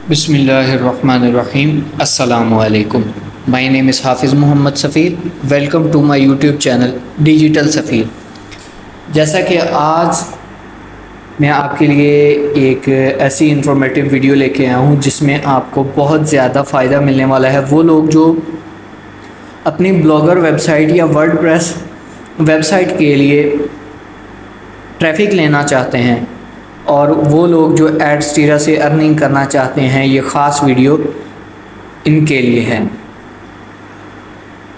बिस्मिल्लाहिर्रहमानिर्रहीम अस्सलामु अलैकुम। My name is Hafiz Mohammad Safeer. Welcome to my YouTube channel digital Safeer. जैसा कि आज मैं आपके लिए एक ऐसी इंफॉर्मेटिव वीडियो लेके आया हूँ जिसमें आपको बहुत ज़्यादा फ़ायदा मिलने वाला है। वो लोग जो अपनी ब्लॉगर वेबसाइट या वर्डप्रेस वेबसाइट के लिए ट्रैफिक लेना चाहते हैं और वो लोग जो एड्सटीरा से अर्निंग करना चाहते हैं, ये ख़ास वीडियो इनके लिए है।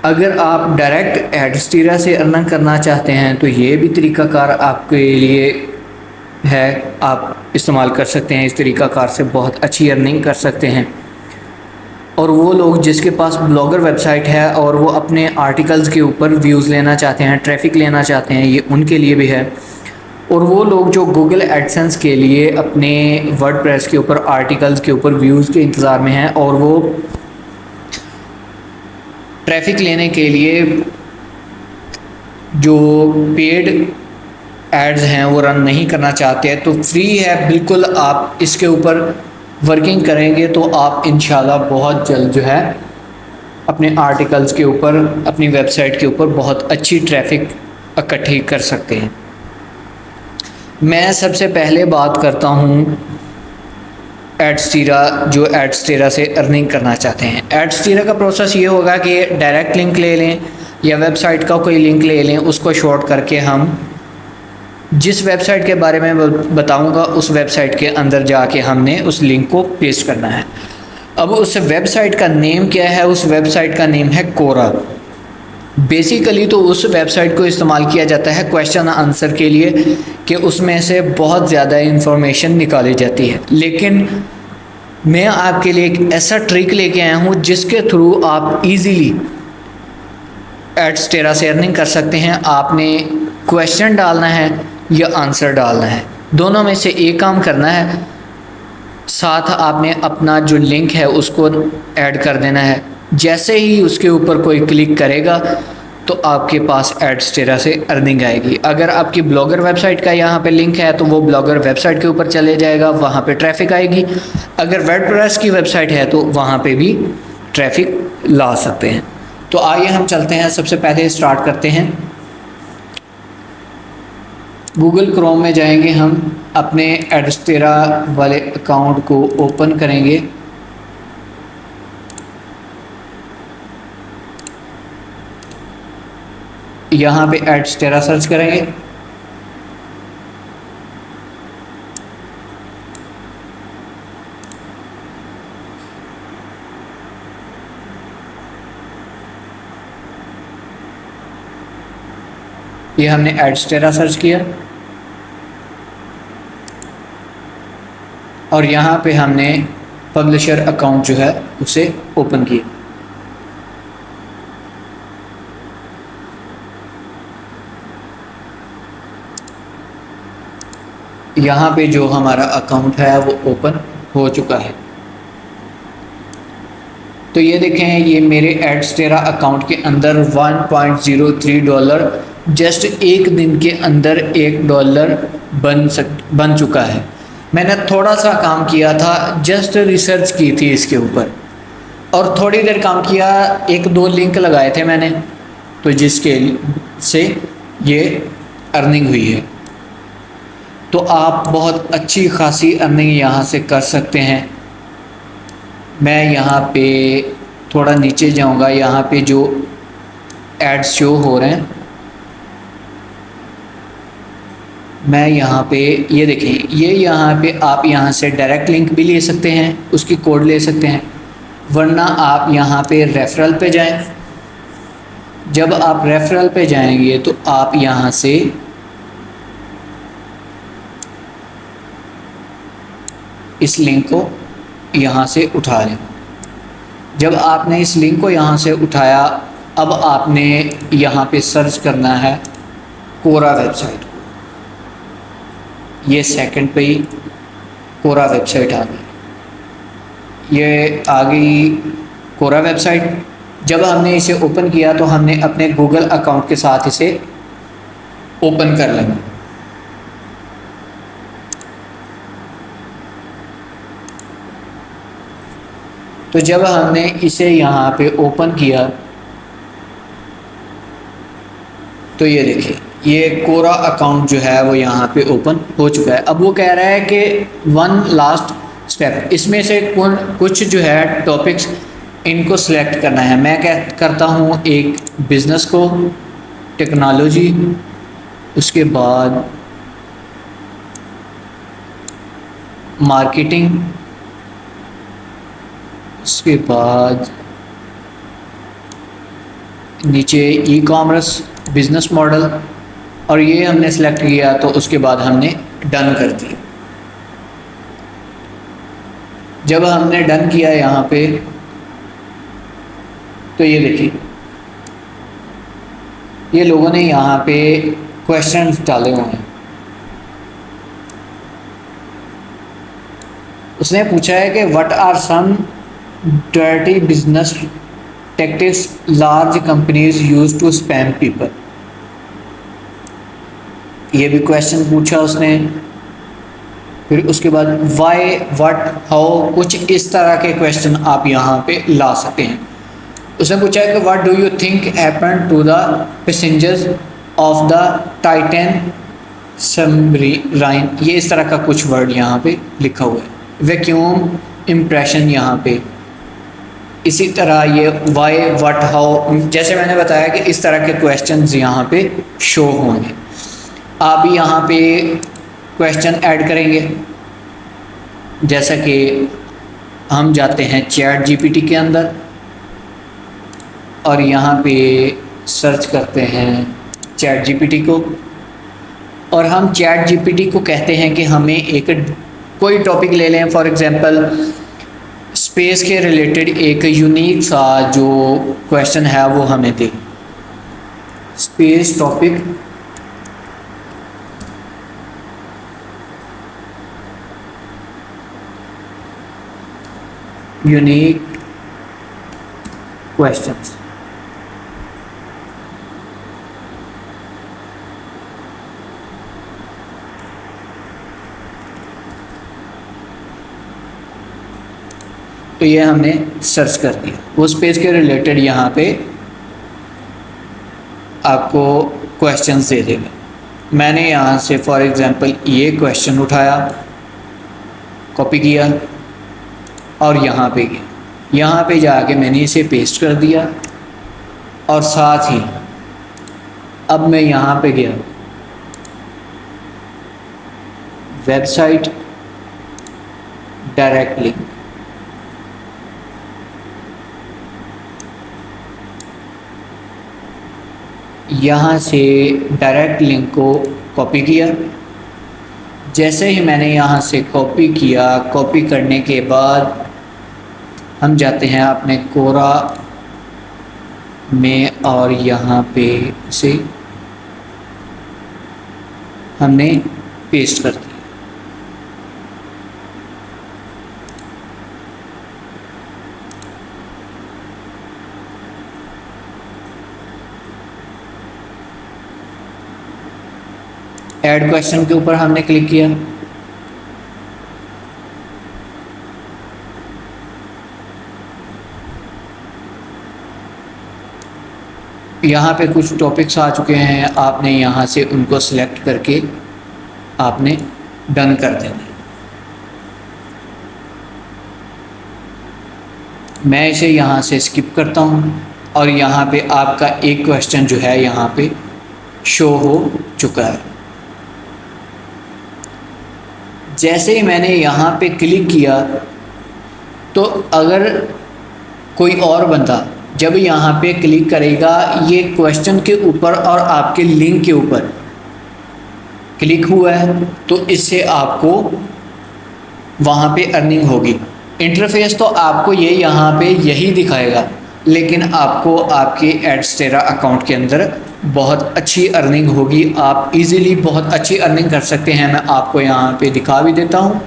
अगर आप डायरेक्ट एड्सटीरा से अर्निंग करना चाहते हैं तो ये भी तरीक़ाकार आपके लिए है, आप इस्तेमाल कर सकते हैं। इस तरीक़ाकार से बहुत अच्छी अर्निंग कर सकते हैं। और वो लोग जिसके पास ब्लॉगर वेबसाइट है और वो अपने आर्टिकल्स के ऊपर व्यूज़ लेना चाहते हैं, ट्रैफिक लेना चाहते हैं, ये उनके लिए भी है। और वो लोग जो गूगल एडसेंस के लिए अपने वर्डप्रेस के ऊपर आर्टिकल्स के ऊपर व्यूज़ के इंतज़ार में हैं और वो ट्रैफिक लेने के लिए जो पेड एड्स हैं वो रन नहीं करना चाहते हैं, तो फ्री है बिल्कुल। आप इसके ऊपर वर्किंग करेंगे तो आप इंशाल्लाह बहुत जल्द जो है अपने आर्टिकल्स के ऊपर, अपनी वेबसाइट के ऊपर बहुत अच्छी ट्रैफिक इकट्ठी कर सकते हैं। मैं सबसे पहले बात करता हूँ एड्सटीरा, जो एड्सटीरा से अर्निंग करना चाहते हैं। एड्सटीरा का प्रोसेस ये होगा कि डायरेक्ट लिंक ले लें या वेबसाइट का कोई लिंक ले लें, उसको शॉर्ट करके हम जिस वेबसाइट के बारे में बताऊंगा उस वेबसाइट के अंदर जाके हमने उस लिंक को पेस्ट करना है। अब उस वेबसाइट का नेम क्या है? उस वेबसाइट का नेम है कोरा। बेसिकली तो उस वेबसाइट को इस्तेमाल किया जाता है क्वेश्चन आंसर के लिए कि उसमें से बहुत ज़्यादा इंफॉर्मेशन निकाली जाती है। लेकिन मैं आपके लिए एक ऐसा ट्रिक लेके आया हूँ जिसके थ्रू आप इजीली एड्सटीरा से अर्निंग कर सकते हैं। आपने क्वेश्चन डालना है या आंसर डालना है, दोनों में से एक काम करना है। साथ आपने अपना जो लिंक है उसको ऐड कर देना है। जैसे ही उसके ऊपर कोई क्लिक करेगा तो आपके पास एड्सटीरा से अर्निंग आएगी। अगर आपकी ब्लॉगर वेबसाइट का यहाँ पे लिंक है तो वो ब्लॉगर वेबसाइट के ऊपर चले जाएगा, वहाँ पे ट्रैफिक आएगी। अगर वर्डप्रेस की वेबसाइट है तो वहाँ पे भी ट्रैफिक ला सकते हैं। तो आइए हम चलते हैं, सबसे पहले स्टार्ट करते हैं। गूगल क्रोम में जाएंगे, हम अपने एड्सटीरा वाले अकाउंट को ओपन करेंगे। यहाँ पे एड्सटीरा सर्च करेंगे। ये हमने एड्सटीरा सर्च किया और यहाँ पे हमने पब्लिशर अकाउंट जो है उसे ओपन किया। यहाँ पे जो हमारा अकाउंट है वो ओपन हो चुका है। तो ये देखें, ये मेरे एड्सटीरा अकाउंट के अंदर $1.03 जस्ट एक दिन के अंदर $1 बन चुका है। मैंने थोड़ा सा काम किया था, जस्ट रिसर्च की थी इसके ऊपर और थोड़ी देर काम किया, एक दो लिंक लगाए थे मैंने, तो जिसके से ये अर्निंग हुई है। तो आप बहुत अच्छी खासी अर्निंग यहाँ से कर सकते हैं। मैं यहाँ पे थोड़ा नीचे जाऊँगा, यहाँ पे जो एड्स शो हो रहे हैं, मैं यहाँ पे ये देखें, ये यहाँ पे आप यहाँ से डायरेक्ट लिंक भी ले सकते हैं, उसकी कोड ले सकते हैं, वरना आप यहाँ पे रेफरल पे जाएं। जब आप रेफरल पे जाएंगे तो आप यहाँ से इस लिंक को यहाँ से उठा लें। जब आपने इस लिंक को यहाँ से उठाया, अब आपने यहाँ पे सर्च करना है कोरा वेबसाइट। ये सेकंड पे ही कोरा वेबसाइट आ गई। ये आ गई कोरा वेबसाइट। जब हमने इसे ओपन किया तो हमने अपने गूगल अकाउंट के साथ इसे ओपन कर लेना। तो जब हमने इसे यहाँ पे ओपन किया तो ये देखिए ये कोरा अकाउंट जो है वो यहाँ पे ओपन हो चुका है। अब वो कह रहा है कि वन लास्ट स्टेप, इसमें से कुछ जो है टॉपिक्स इनको सिलेक्ट करना है। मैं क्या करता हूँ, एक बिज़नेस को, टेक्नोलॉजी, उसके बाद मार्केटिंग, उसके बाद नीचे ई कॉमर्स बिज़नेस मॉडल, और ये हमने सेलेक्ट किया तो उसके बाद हमने डन कर दिया। जब हमने डन किया यहाँ पे तो ये देखिए ये लोगों ने यहाँ पे क्वेश्चंस डाले हुए हैं। उसने पूछा है कि what are some dirty business tactics large companies use to spam people. ये भी क्वेश्चन पूछा उसने। फिर उसके बाद वाई, व्हाट, हाउ, कुछ इस तरह के क्वेश्चन आप यहाँ पे ला सकते हैं। उसने पूछा है कि what do you think happen to the passengers of the Titan submarine. ये इस तरह का कुछ वर्ड यहाँ पे लिखा हुआ है। वैक्यूम इम्प्रेशन यहाँ पे इसी तरह ये वाई, व्हाट, हाउ, जैसे मैंने बताया कि इस तरह के क्वेश्चंस यहाँ पे शो होंगे। आप यहाँ पे क्वेश्चन ऐड करेंगे, जैसा कि हम जाते हैं चैट जीपीटी के अंदर और यहाँ पे सर्च करते हैं चैट जीपीटी को, और हम चैट जीपीटी को कहते हैं कि हमें एक कोई टॉपिक ले लें, फॉर एग्जांपल स्पेस के रिलेटेड एक यूनिक सा जो क्वेश्चन है वो हमें दे। Space topic, unique questions. तो ये हमने सर्च कर दिया, वो स्पेस के रिलेटेड यहाँ पे आपको क्वेश्चंस दे देगा। मैंने यहाँ से फॉर एग्जांपल ये क्वेश्चन उठाया, कॉपी किया और यहाँ पे गया, यहाँ पे जाके मैंने इसे पेस्ट कर दिया और साथ ही अब मैं यहाँ पे गया वेबसाइट डायरेक्ट लिंक, यहाँ से डायरेक्ट लिंक को कॉपी किया। जैसे ही मैंने यहाँ से कॉपी किया, कॉपी करने के बाद हम जाते हैं अपने कोरा में और यहाँ पे से हमने पेस्ट कर दिया। ऐड क्वेश्चन के ऊपर हमने क्लिक किया। यहाँ पे कुछ टॉपिक्स आ चुके हैं, आपने यहाँ से उनको सिलेक्ट करके आपने डन कर देना। मैं इसे यहाँ से स्किप करता हूँ और यहाँ पे आपका एक क्वेश्चन जो है यहाँ पे शो हो चुका है। जैसे ही मैंने यहाँ पे क्लिक किया तो अगर कोई और बंदा जब यहाँ पे क्लिक करेगा ये क्वेश्चन के ऊपर और आपके लिंक के ऊपर क्लिक हुआ है तो इससे आपको वहाँ पे अर्निंग होगी। इंटरफेस तो आपको ये यहाँ पे यही दिखाएगा, लेकिन आपको आपके एडस्टेरा अकाउंट के अंदर बहुत अच्छी अर्निंग होगी। आप इजीली बहुत अच्छी अर्निंग कर सकते हैं। मैं आपको यहाँ पे दिखा भी देता हूँ।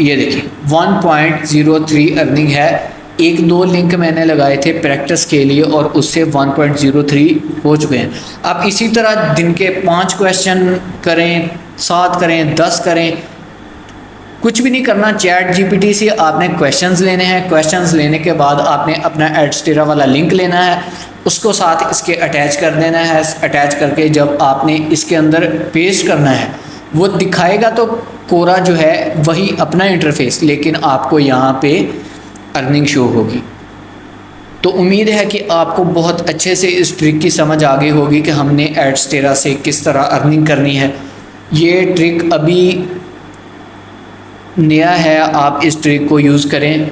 ये देखिए 1.03 अर्निंग है। एक दो लिंक मैंने लगाए थे प्रैक्टिस के लिए और उससे 1.03 हो चुके हैं। आप इसी तरह दिन के 5 क्वेश्चन करें, 7 करें, 10 करें, कुछ भी नहीं करना, चैट जीपीटी से आपने क्वेश्चंस लेने हैं, क्वेश्चंस लेने के बाद आपने अपना एडस्टेरा वाला लिंक लेना है, उसको साथ इसके अटैच कर देना है। अटैच करके जब आपने इसके अंदर पेस्ट करना है, वो दिखाएगा तो कोरा जो है वही अपना इंटरफेस, लेकिन आपको यहाँ पे अर्निंग शो होगी। तो उम्मीद है कि आपको बहुत अच्छे से इस ट्रिक की समझ आ गई होगी कि हमने एडस्टेरा से किस तरह अर्निंग करनी है। ये ट्रिक अभी नया है, आप इस ट्रिक को यूज़ करें,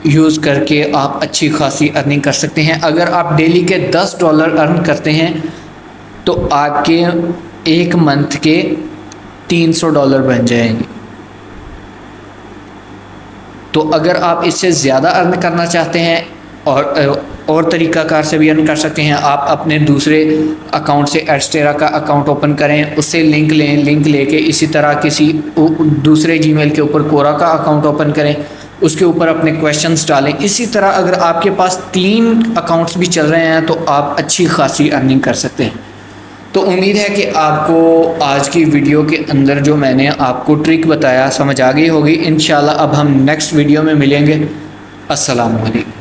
यूज़ करके आप अच्छी खासी अर्निंग कर सकते हैं। अगर आप डेली के $10 अर्न करते हैं तो आपके एक मंथ के $300 बन जाएंगे। तो अगर आप इससे ज़्यादा अर्न करना चाहते हैं और तरीक़ाकार से भी अर्न कर सकते हैं। आप अपने दूसरे अकाउंट से एडस्टेरा का अकाउंट ओपन करें, उससे लिंक लें, लिंक लेके इसी तरह किसी दूसरे जीमेल के ऊपर कोरा का अकाउंट ओपन करें, उसके ऊपर अपने क्वेश्चंस डालें। इसी तरह अगर आपके पास 3 अकाउंट्स भी चल रहे हैं तो आप अच्छी खासी अर्निंग कर सकते हैं। तो उम्मीद है कि आपको आज की वीडियो के अंदर जो मैंने आपको ट्रिक बताया समझ आ गई होगी। इंशाल्लाह अब हम नेक्स्ट वीडियो में मिलेंगे। अस्सलाम वालेकुम।